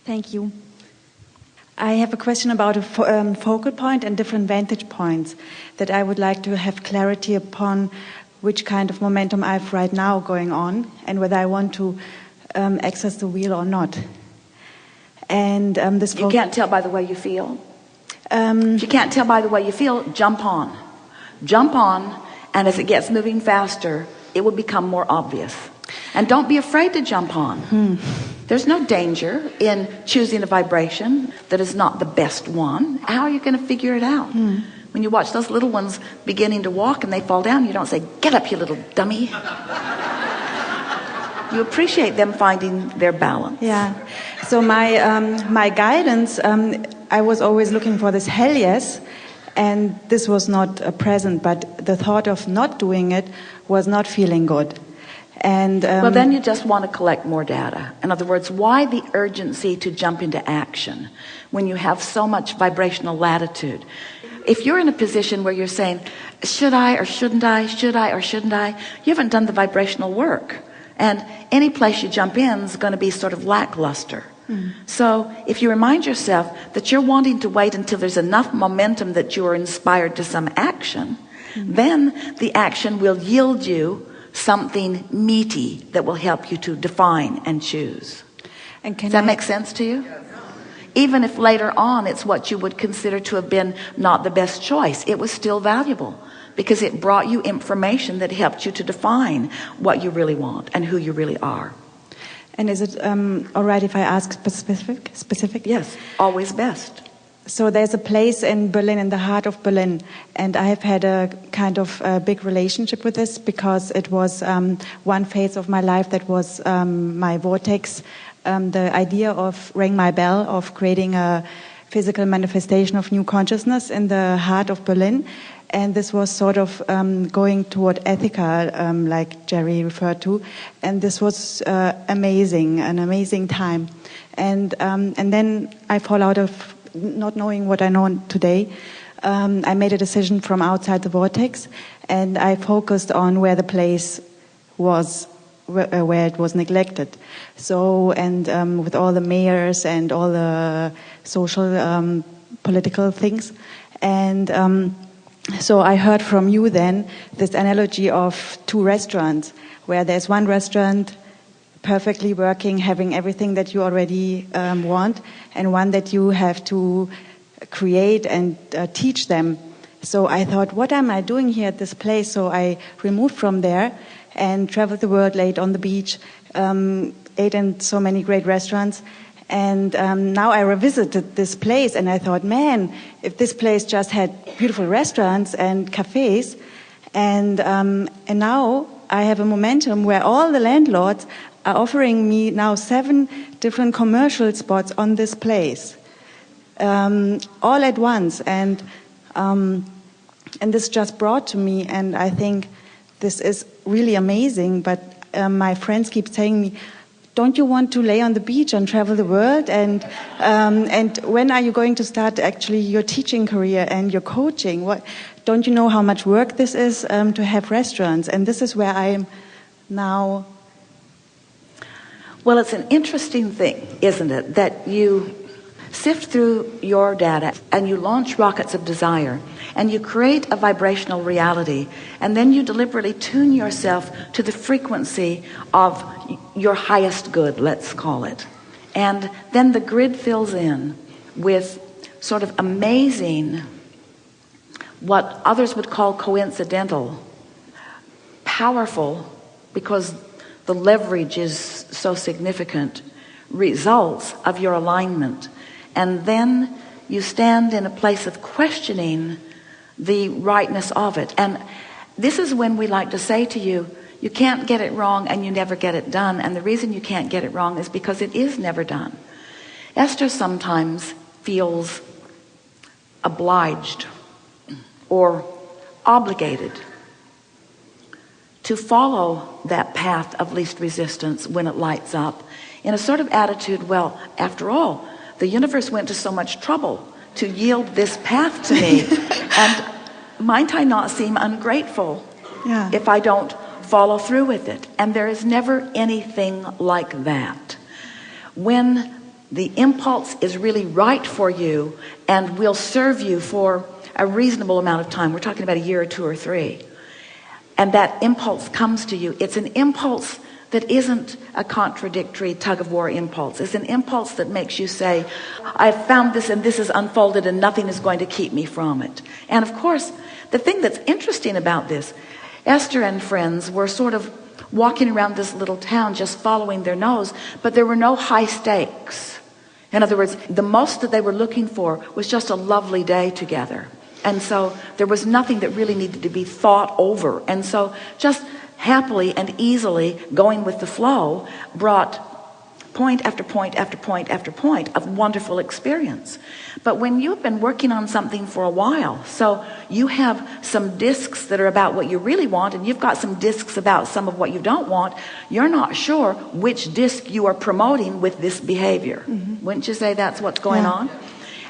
Thank you. I have a question about a focal point and different vantage points that I would like to have clarity upon which kind of momentum I have right now going on and whether I want to access the wheel or not. And this you can't tell by the way you feel. If you can't tell by the way you feel, jump on. Jump on, and as it gets moving faster, it will become more obvious. And don't be afraid to jump on. There's no danger in choosing a vibration that is not the best one. How are you going to figure it out? When you watch those little ones beginning to walk and they fall down, you don't say, "Get up, you little dummy." You appreciate them finding their balance. Yeah. So my guidance, I was always looking for this hell yes, and this was not present. But the thought of not doing it was not feeling good. And well, then you just want to collect more data. In other words, why the urgency to jump into action when you have so much vibrational latitude? If you're in a position where you're saying, should I or shouldn't I, should I or shouldn't I, you haven't done the vibrational work. And any place you jump in is going to be sort of lackluster. So if you remind yourself that you're wanting to wait until there's enough momentum that you are inspired to some action, then the action will yield you something meaty that will help you to define and choose. And does that make sense to you? Even if later on it's what you would consider to have been not the best choice, it was still valuable because it brought you information that helped you to define what you really want and who you really are. And is it all right if I ask specific? Yes, always best. So there's a place in Berlin, in the heart of Berlin, and I have had a kind of big relationship with this because it was one phase of my life that was my vortex, the idea of ring my bell, of creating a physical manifestation of new consciousness in the heart of Berlin. And this was sort of going toward Ethica, like Jerry referred to. And this was amazing, an amazing time. And then I fall out of not knowing what I know today. I made a decision from outside the vortex, and I focused on where the place was, where it was neglected. So, and with all the mayors and all the social, political things. And so I heard from you then this analogy of two restaurants, where there's one restaurant perfectly working, having everything that you already want, and one that you have to create and teach them. So I thought, what am I doing here at this place? So I removed from there and traveled the world, laid on the beach, ate in so many great restaurants. And now I revisited this place, and I thought, man, if this place just had beautiful restaurants and cafes, and now I have a momentum where all the landlords are offering me now 7 different commercial spots on this place, all at once, and this just brought to me, and I think this is really amazing. But my friends keep saying me, don't you want to lay on the beach and travel the world? And when are you going to start actually your teaching career and your coaching? What, don't you know how much work this is to have restaurants? And this is where I am now. Well, it's an interesting thing, isn't it, that you sift through your data and you launch rockets of desire and you create a vibrational reality, and then you deliberately tune yourself to the frequency of your highest good, let's call it. And then the grid fills in with sort of amazing, what others would call coincidental, powerful, because the leverage is so significant, results of your alignment. And then you stand in a place of questioning the rightness of it. And this is when we like to say to you, you can't get it wrong and you never get it done. And the reason you can't get it wrong is because it is never done. Esther sometimes feels obliged or obligated to follow that path of least resistance when it lights up, in a sort of attitude, well, after all, the universe went to so much trouble to yield this path to me, and might I not seem ungrateful if I don't follow through with it? And there is never anything like that. When the impulse is really right for you and will serve you for a reasonable amount of time. We're talking about a year or 2 or 3. And that impulse comes to you. It's an impulse that isn't a contradictory tug-of-war impulse. It's an impulse that makes you say, I've found this and this is unfolded and nothing is going to keep me from it. And of course, the thing that's interesting about this, Esther and friends were sort of walking around this little town just following their nose, but there were no high stakes. In other words, the most that they were looking for was just a lovely day together. And so there was nothing that really needed to be thought over. And so just happily and easily going with the flow brought point after point after point after point of wonderful experience. But when you've been working on something for a while, so you have some discs that are about what you really want, and you've got some discs about some of what you don't want, you're not sure which disc you are promoting with this behavior. Wouldn't you say that's what's going on?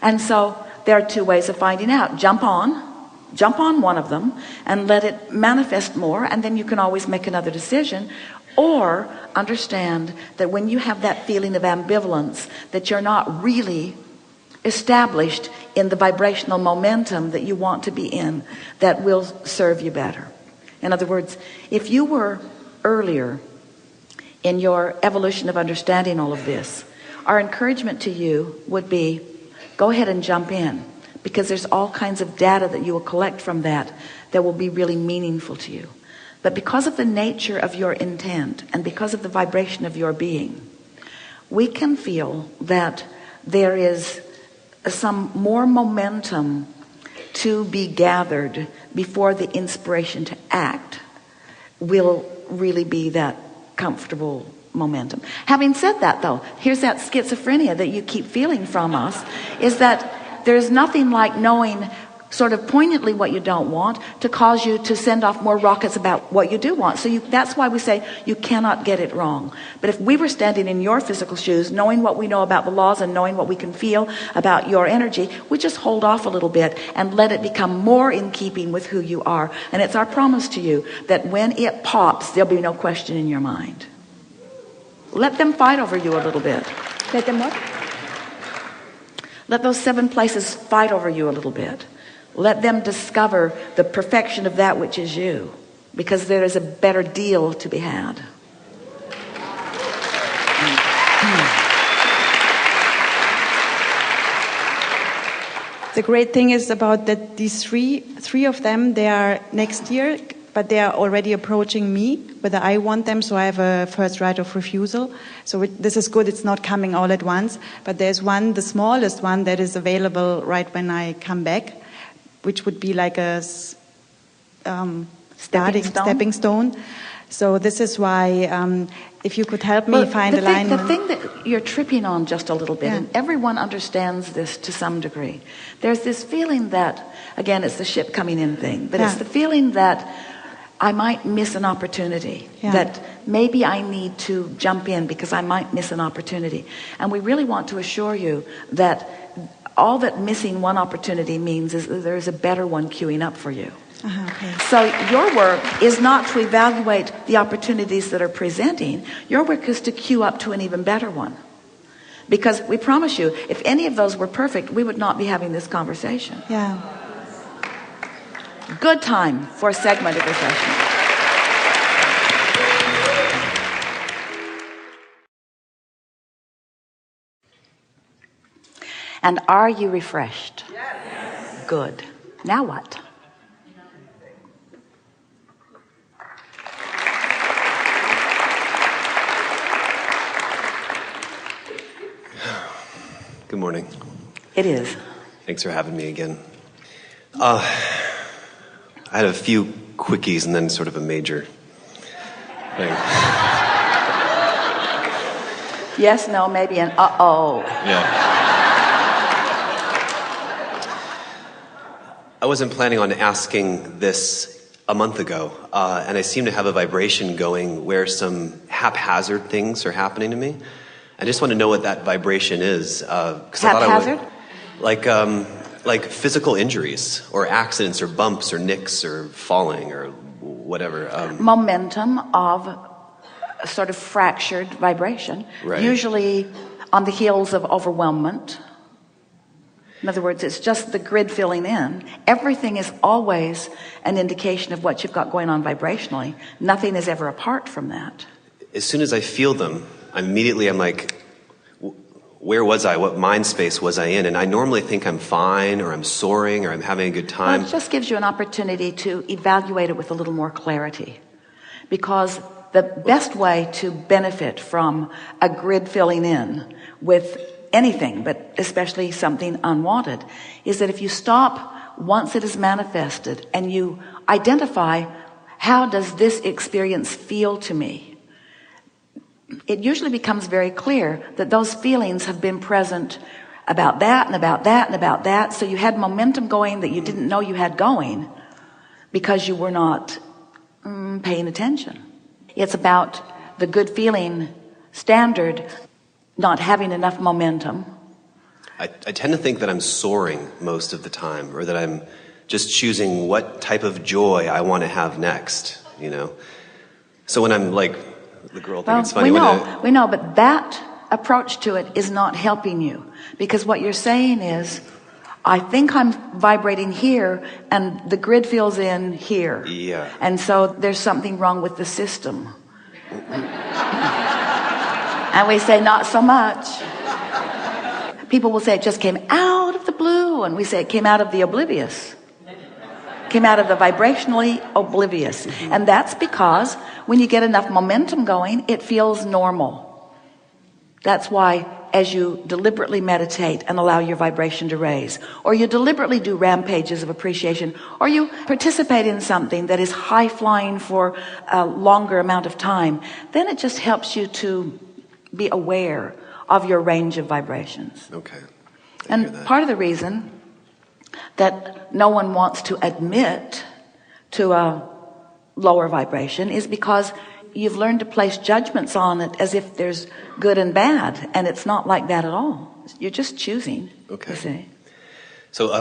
And so there are 2 ways of finding out. Jump on one of them and let it manifest more, and then you can always make another decision. Or understand that when you have that feeling of ambivalence, that you're not really established in the vibrational momentum that you want to be in, that will serve you better. In other words, if you were earlier in your evolution of understanding all of this, our encouragement to you would be, go ahead and jump in, because there's all kinds of data that you will collect from that that will be really meaningful to you. But because of the nature of your intent and because of the vibration of your being, we can feel that there is some more momentum to be gathered before the inspiration to act will really be that comfortable momentum. Having said that, though, here's that schizophrenia that you keep feeling from us, is that there's nothing like knowing sort of poignantly what you don't want to cause you to send off more rockets about what you do want. So that's why we say you cannot get it wrong. But if we were standing in your physical shoes, knowing what we know about the laws and knowing what we can feel about your energy, we just hold off a little bit and let it become more in keeping with who you are. And it's our promise to you that when it pops, there'll be no question in your mind. Let them fight over you a little bit. Let them what? Let those 7 places fight over you a little bit. Let them discover the perfection of that which is you, because there is a better deal to be had. The great thing is about that these three of them, they are next year, but they are already approaching me, whether I want them, so I have a first right of refusal. So this is good, it's not coming all at once, but there's one, the smallest one, that is available right when I come back, which would be like a stepping stone. So this is why, if you could help me find alignment. The thing that you're tripping on just a little bit, and everyone understands this to some degree. There's this feeling that, again, it's the ship coming in thing, but it's the feeling that I might miss an opportunity, that maybe I need to jump in because I might miss an opportunity. And we really want to assure you that all that missing one opportunity means is that there's a better one queuing up for you. Okay. So your work is not to evaluate the opportunities that are presenting. Your work is to queue up to an even better one. Because we promise you, if any of those were perfect, we would not be having this conversation. Yeah. Good time for a segment of refreshment. And are you refreshed? Yes. Good. Now what? Good morning. It is. Thanks for having me again. I had a few quickies and then sort of a major thing. Yes, no, maybe an uh-oh. Yeah. I wasn't planning on asking this a month ago, and I seem to have a vibration going where some haphazard things are happening to me. I just want to know what that vibration is. Haphazard? Like physical injuries or accidents or bumps or nicks or falling or whatever. Momentum of a sort of fractured vibration. Right. Usually on the heels of overwhelmment. In other words, it's just the grid filling in. Everything is always an indication of what you've got going on vibrationally. Nothing is ever apart from that. As soon as I feel them, I'm like, where was I? What mind space was I in? And I normally think I'm fine, or I'm soaring, or I'm having a good time. Well, it just gives you an opportunity to evaluate it with a little more clarity. Because the best way to benefit from a grid filling in with anything, but especially something unwanted, is that if you stop once it is manifested and you identify, how does this experience feel to me? It usually becomes very clear that those feelings have been present about that and about that and about that. So you had momentum going that you didn't know you had going because you were not paying attention. It's about the good feeling standard not having enough momentum. I tend to think that I'm soaring most of the time, or that I'm just choosing what type of joy I want to have next, So when I'm like, the girl thing, it's funny. We know, but that approach to it is not helping you, because what you're saying is, I think I'm vibrating here and the grid fills in here. Yeah. And so there's something wrong with the system. And we say, not so much. People will say it just came out of the blue, and we say it came out of the oblivious. Came out of the vibrationally oblivious. And that's because when you get enough momentum going, it feels normal. That's why as you deliberately meditate and allow your vibration to raise, or you deliberately do rampages of appreciation, or you participate in something that is high flying for a longer amount of time, then it just helps you to be aware of your range of vibrations. Okay. And part of the reason that no one wants to admit to a lower vibration is because you've learned to place judgments on it as if there's good and bad, and it's not like that at all. You're just choosing. Okay. You see. So